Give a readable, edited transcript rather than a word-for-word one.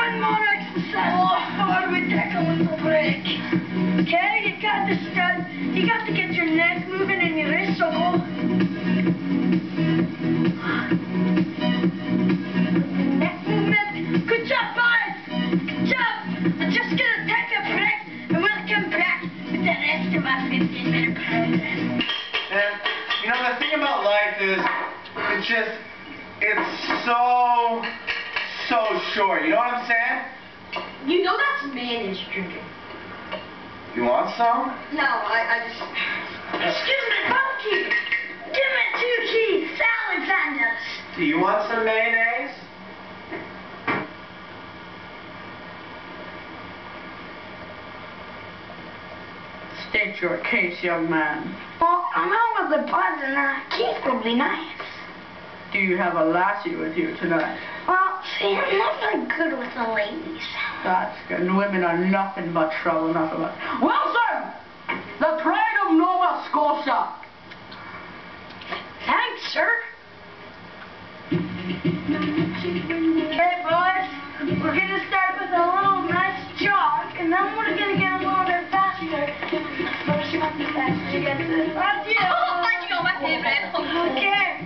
one more exercise before we take a little break. Okay, you got to start. You got to get your neck moving and your wrists so go. Neck movement. Good job, boys. Good job. I'm just gonna take a break and we'll come back with the rest of our 15-minute program. And you know the thing about life is it's so short. You know what I'm saying? You know that's mayonnaise drinking. You want some? No, I just... Excuse me, barkeep! Give me 2 key salad sandwiches! Do you want some mayonnaise? State your case, young man. Well, I'm out with the buds and Keith will be nice. Do you have a lassie with you tonight? Well, see, I'm not very good with the ladies. That's good. And women are nothing but trouble, nothing but... Wilson! The pride of Nova Scotia! Thanks, sir. Okay, boys, we're going to start with a little nice jog, and then we're going to get a little bit faster. First, you want the faster to get to the... Oh, let's go, my favorite. Okay.